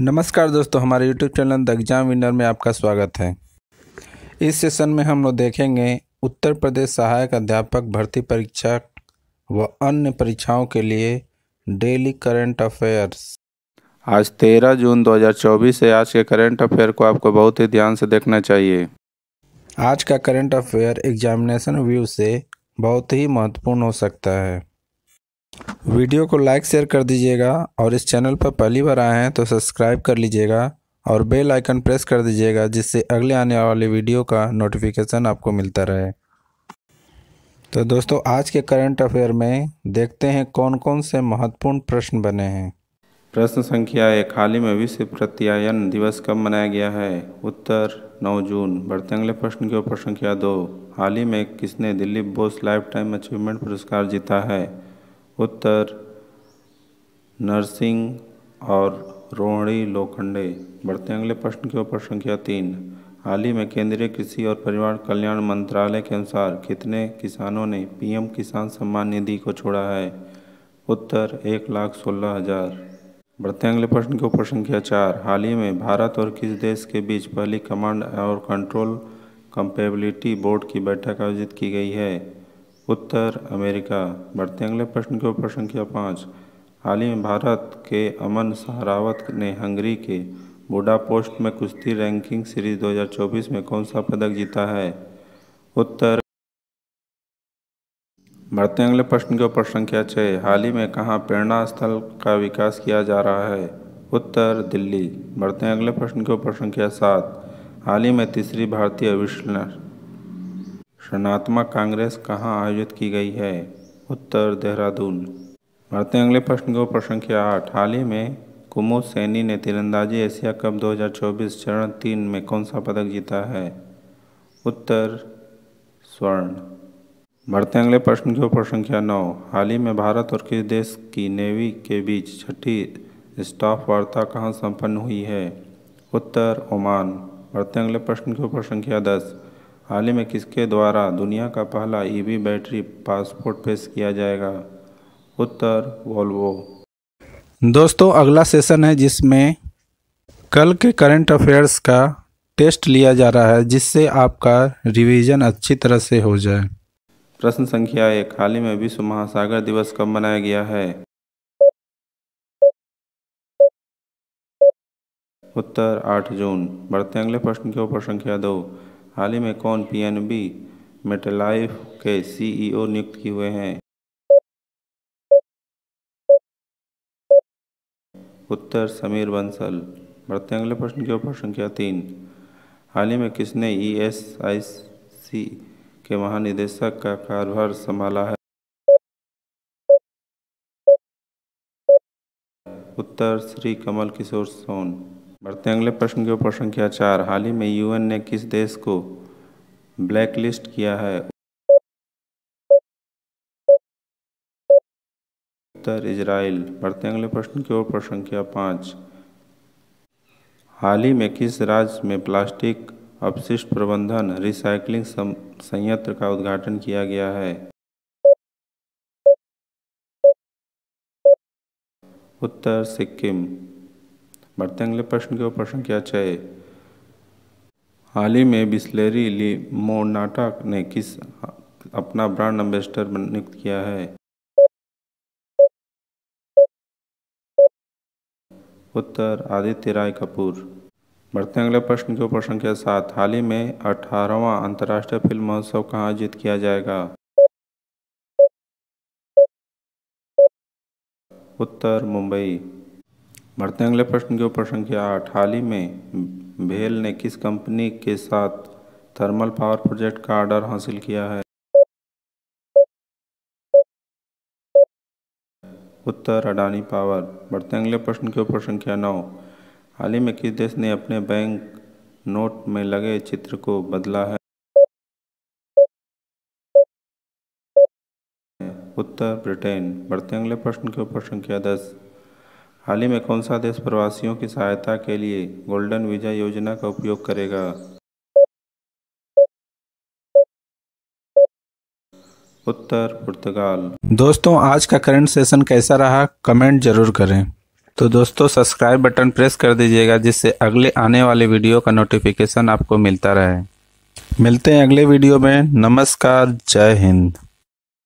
नमस्कार दोस्तों, हमारे YouTube channel the exam winner में आपका स्वागत है। इस सेशन में हम लोग देखेंगे उत्तर प्रदेश सहायक अध्यापक भर्ती परीक्षा व अन्य परीक्षाओं के लिए डेली करंट अफेयर्स। आज 13 जून 2024 है। आज के करंट अफेयर को आपको बहुत ही ध्यान से देखना चाहिए। आज का करंट अफेयर एग्जामिनेशन व्यू से बहुत ही महत्वपूर्ण हो सकता है। वीडियो को लाइक शेयर कर दीजिएगा और इस चैनल पर पहली बार आए हैं तो सब्सक्राइब कर लीजिएगा और बेल आइकन प्रेस कर दीजिएगा, जिससे अगले आने वाले वीडियो का नोटिफिकेशन आपको मिलता रहे। तो दोस्तों, आज के करंट अफेयर में देखते हैं कौन कौन से महत्वपूर्ण प्रश्न बने हैं। प्रश्न संख्या 1, हाल ही में विश्व प्रत्यायन दिवस कब मनाया गया है? उत्तर 9 जून। बढ़ते अगले प्रश्न की ओर। प्रश्न संख्या 2, हाल ही में किसने Dilip Bose life time achievement पुरस्कार जीता है? उत्तर नरसिंह और रोहिणी लोखंडे। बढ़ते अगले प्रश्न की ओर। प्रश्न संख्या 3, हाल ही में केंद्रीय कृषि और परिवार कल्याण मंत्रालय के अनुसार कितने किसानों ने पीएम किसान सम्मान निधि को छोड़ा है? उत्तर 1,16,000। बढ़ते अगले प्रश्न की ओर। प्रश्न संख्या 4, हाल ही में भारत और किस देश के बीच पहली कमांड और कंट्रोल कंपेबिलिटी बोर्ड की बैठक आयोजित की गई है? उत्तर अमेरिका। बढ़ते अगले प्रश्न की ओर। प्रश्न संख्या 5, हाल ही में भारत के अमन सहरावत ने हंगरी के बुडापेस्ट में कुश्ती रैंकिंग सीरीज 2024 में कौन सा पदक जीता है? उत्तर। बढ़ते अगले प्रश्न की ओर। प्रश्न संख्या 6, हाल ही में कहाँ प्रेरणा स्थल का विकास किया जा रहा है? उत्तर दिल्ली। बढ़ते अगले प्रश्न की ओर। प्रश्न संख्या 7, हाल ही में तीसरी भारतीय विश्लेषणात्मक कांग्रेस कहाँ आयोजित की गई है? उत्तर देहरादून। बढ़ते अगले प्रश्न की ओर। प्रश्न संख्या 8, हाल ही में कुमुद सैनी ने तीरंदाजी एशिया कप 2024 चरण 3 में कौन सा पदक जीता है? उत्तर स्वर्ण। बढ़ते अगले प्रश्न की ओर। प्रश्न संख्या 9, हाल ही में भारत और किस देश की नेवी के बीच छठी स्टाफ वार्ता कहाँ संपन्न हुई है? उत्तर ओमान। बढ़ते अगले प्रश्न की ओर। प्रश्न संख्या 10, हाल ही में किसके द्वारा दुनिया का पहला ईवी बैटरी पासपोर्ट पेश किया जाएगा? उत्तर वोल्वो। दोस्तों, अगला सेशन है जिसमें कल के करंट अफेयर्स का टेस्ट लिया जा रहा है, जिससे आपका रिवीजन अच्छी तरह से हो जाए। प्रश्न संख्या 1, हाल ही में विश्व महासागर दिवस कब मनाया गया है? उत्तर 8 जून। बढ़ते अगले प्रश्न की ओर। प्रश्न संख्या 2, हाल ही में कौन पीएनबी मेटलाइफ के सीईओ नियुक्त किए हुए हैं? उत्तर समीर बंसल। बढ़ते अगले प्रश्न की ओर। प्रश्न संख्या 3, हाल ही में किसने ईएसआईसी के महानिदेशक का कार्यभार संभाला है? उत्तर श्री कमल किशोर सोन। बढ़ते अगले प्रश्न की ओर। प्रश्न संख्या 4, हाल ही में यूएन ने किस देश को ब्लैकलिस्ट किया है? उत्तर इजराइल। बढ़ते अगले प्रश्न की ओर। प्रश्न संख्या 5, हाल ही में किस राज्य में प्लास्टिक अपशिष्ट प्रबंधन रिसाइकलिंग संयंत्र का उद्घाटन किया गया है? उत्तर सिक्किम। बढ़ते अगले प्रश्न की ओर। प्रश्न संख्या 6, हाल ही में बिस्लेरी लिमोनाटा ने किस अपना ब्रांड एम्बेसडर नियुक्त किया है? उत्तर आदित्य राय कपूर। बढ़ते अगले प्रश्न की ओर। प्रश्न संख्या 7, हाल ही में 18वां अंतर्राष्ट्रीय फिल्म महोत्सव कहाँ आयोजित किया जाएगा? उत्तर मुंबई। बढ़ते अगले प्रश्न की ओर। प्रश्न संख्या 8, हाल ही में भेल ने किस कंपनी के साथ थर्मल पावर प्रोजेक्ट का ऑर्डर हासिल किया है? उत्तर अडानी पावर। बढ़ते अगले प्रश्न की ओर। प्रश्न संख्या 9, हाल ही में किस देश ने अपने बैंक नोट में लगे चित्र को बदला है? उत्तर ब्रिटेन। बढ़ते अगले प्रश्न की ओर। प्रश्न संख्या 10, हाल ही में कौन सा देश प्रवासियों की सहायता के लिए गोल्डन वीजा योजना का उपयोग करेगा? उत्तर पुर्तगाल। दोस्तों, आज का करंट सेशन कैसा रहा कमेंट जरूर करें। तो दोस्तों सब्सक्राइब बटन प्रेस कर दीजिएगा, जिससे अगले आने वाले वीडियो का नोटिफिकेशन आपको मिलता रहे। मिलते हैं अगले वीडियो में। नमस्कार, जय हिंद।